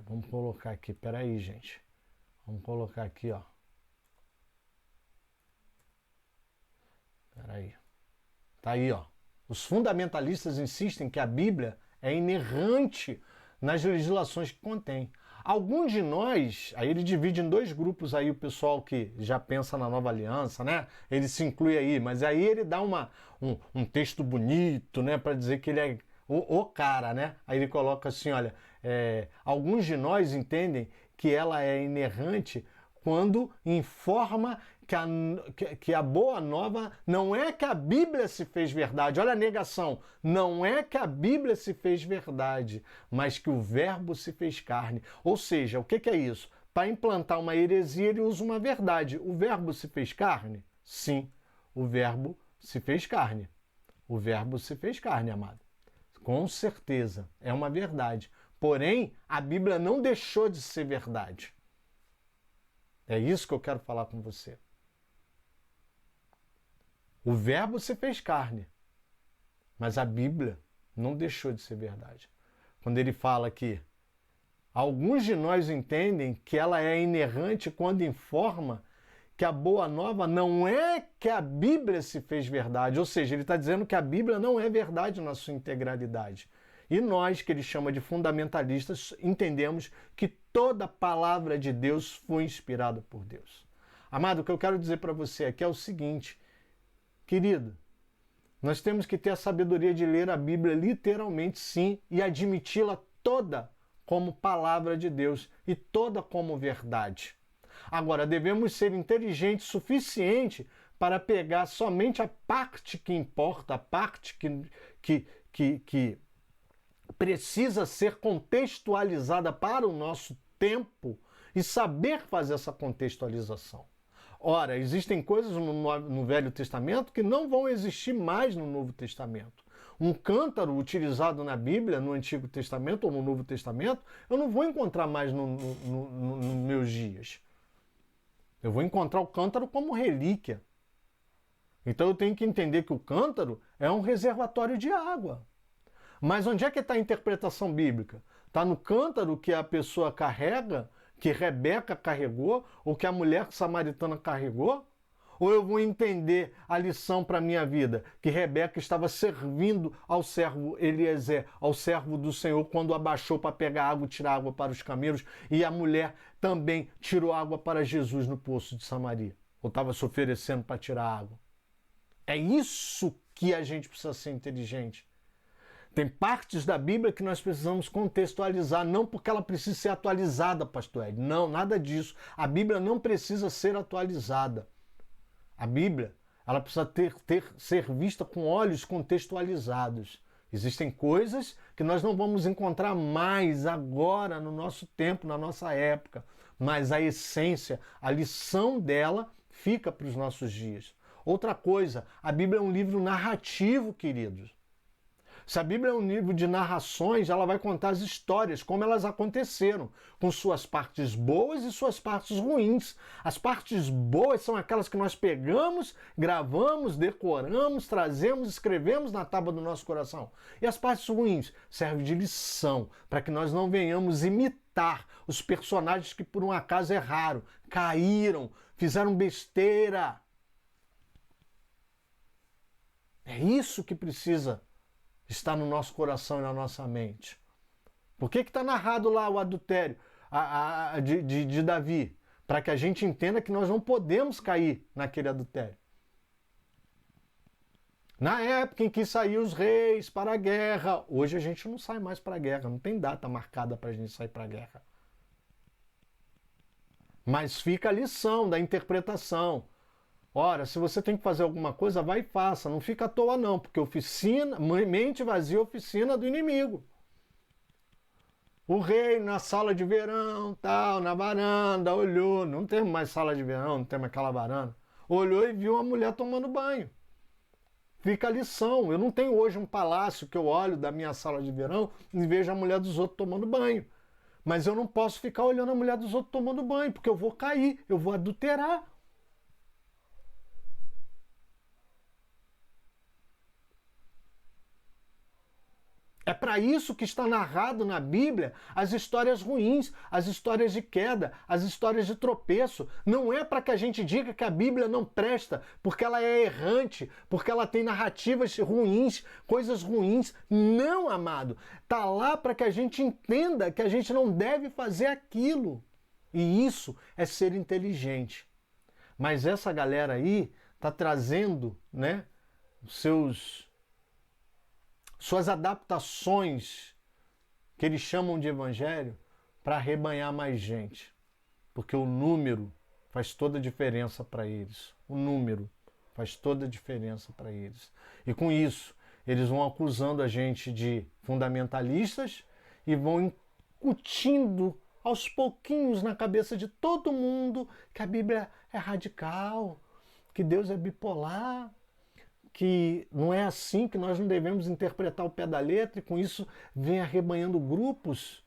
vamos colocar aqui, peraí, gente, vamos colocar aqui, ó, peraí, tá aí, ó, os fundamentalistas insistem que a Bíblia é inerrante nas legislações que contém. Alguns de nós, aí ele divide em dois grupos aí o pessoal que já pensa na nova aliança, né? Ele se inclui aí, mas aí ele dá um texto bonito, né? Para dizer que ele é o cara, né? Aí ele coloca assim, olha, alguns de nós entendem que ela é inerrante quando informa que a boa nova não é que a Bíblia se fez verdade. Olha a negação. Não é que a Bíblia se fez verdade, mas que o Verbo se fez carne. Ou seja, o que é isso? Para implantar uma heresia, ele usa uma verdade. O Verbo se fez carne? Sim, o Verbo se fez carne. O Verbo se fez carne, amado. Com certeza, é uma verdade. Porém, a Bíblia não deixou de ser verdade. É isso que eu quero falar com você. O Verbo se fez carne, mas a Bíblia não deixou de ser verdade. Quando ele fala que alguns de nós entendem que ela é inerrante quando informa que a boa nova não é que a Bíblia se fez verdade, ou seja, ele está dizendo que a Bíblia não é verdade na sua integralidade. E nós, que ele chama de fundamentalistas, entendemos que toda palavra de Deus foi inspirada por Deus. Amado, o que eu quero dizer para você aqui é o seguinte, querido, nós temos que ter a sabedoria de ler a Bíblia literalmente sim e admiti-la toda como palavra de Deus e toda como verdade. Agora, devemos ser inteligentes o suficiente para pegar somente a parte que importa, a parte que precisa ser contextualizada para o nosso tempo e saber fazer essa contextualização. Ora, existem coisas no Velho Testamento que não vão existir mais no Novo Testamento. Um cântaro utilizado na Bíblia, no Antigo Testamento ou no Novo Testamento, eu não vou encontrar mais nos meus dias. Eu vou encontrar o cântaro como relíquia. Então eu tenho que entender que o cântaro é um reservatório de água. Mas onde é que está a interpretação bíblica? Está no cântaro que a pessoa carrega, que Rebeca carregou, ou que a mulher samaritana carregou? Ou eu vou entender a lição para a minha vida? Que Rebeca estava servindo ao servo Eliezer, ao servo do Senhor, quando abaixou para pegar água e tirar água para os camelos, e a mulher também tirou água para Jesus no poço de Samaria. Ou estava se oferecendo para tirar água. É isso que a gente precisa ser inteligente. Tem partes da Bíblia que nós precisamos contextualizar, não porque ela precisa ser atualizada, pastor Ed. Não, nada disso. A Bíblia não precisa ser atualizada. A Bíblia, ela precisa ser vista com olhos contextualizados. Existem coisas que nós não vamos encontrar mais agora, no nosso tempo, na nossa época. Mas a essência, a lição dela fica para os nossos dias. Outra coisa, a Bíblia é um livro narrativo, queridos. Se a Bíblia é um livro de narrações, ela vai contar as histórias, como elas aconteceram, com suas partes boas e suas partes ruins. As partes boas são aquelas que nós pegamos, gravamos, decoramos, trazemos, escrevemos na tábua do nosso coração. E as partes ruins servem de lição, para que nós não venhamos imitar os personagens que por um acaso erraram, caíram, fizeram besteira. É isso que precisa está no nosso coração e na nossa mente. Por que está narrado lá o adultério de Davi? Para que a gente entenda que nós não podemos cair naquele adultério. Na época em que saíam os reis para a guerra, hoje a gente não sai mais para a guerra, não tem data marcada para a gente sair para a guerra. Mas fica a lição da interpretação. Ora, se você tem que fazer alguma coisa, vai e faça. Não fica à toa não, porque mente vazia é oficina do inimigo. O rei na sala de verão, tal, na varanda, olhou. Não tem mais sala de verão, não tem mais aquela varanda. Olhou e viu uma mulher tomando banho. Fica a lição. Eu não tenho hoje um palácio que eu olho da minha sala de verão e vejo a mulher dos outros tomando banho. Mas eu não posso ficar olhando a mulher dos outros tomando banho, porque eu vou cair, eu vou adulterar. É para isso que está narrado na Bíblia as histórias ruins, as histórias de queda, as histórias de tropeço. Não é para que a gente diga que a Bíblia não presta, porque ela é errante, porque ela tem narrativas ruins, coisas ruins. Não, amado. Está lá para que a gente entenda que a gente não deve fazer aquilo. E isso é ser inteligente. Mas essa galera aí está trazendo, né, suas adaptações, que eles chamam de evangelho, para arrebanhar mais gente. Porque o número faz toda a diferença para eles. O número faz toda a diferença para eles. E com isso, eles vão acusando a gente de fundamentalistas e vão incutindo aos pouquinhos na cabeça de todo mundo que a Bíblia é radical, que Deus é bipolar, que não é assim, que nós não devemos interpretar o pé da letra, e com isso vem arrebanhando grupos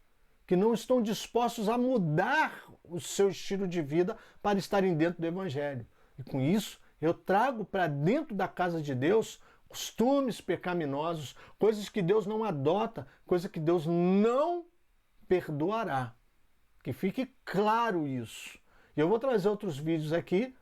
que não estão dispostos a mudar o seu estilo de vida para estarem dentro do Evangelho. E com isso eu trago para dentro da casa de Deus costumes pecaminosos, coisas que Deus não adota, coisas que Deus não perdoará. Que fique claro isso. E eu vou trazer outros vídeos aqui,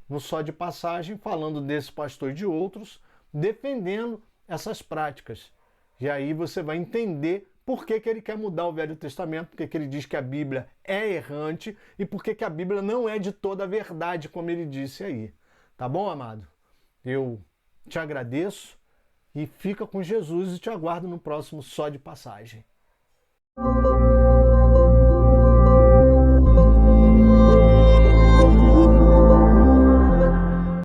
no Só de Passagem, falando desse pastor e de outros, defendendo essas práticas. E aí você vai entender por que ele quer mudar o Velho Testamento, porque que ele diz que a Bíblia é errante e por que a Bíblia não é de toda a verdade, como ele disse aí. Tá bom, amado? Eu te agradeço e fica com Jesus e te aguardo no próximo Só de Passagem.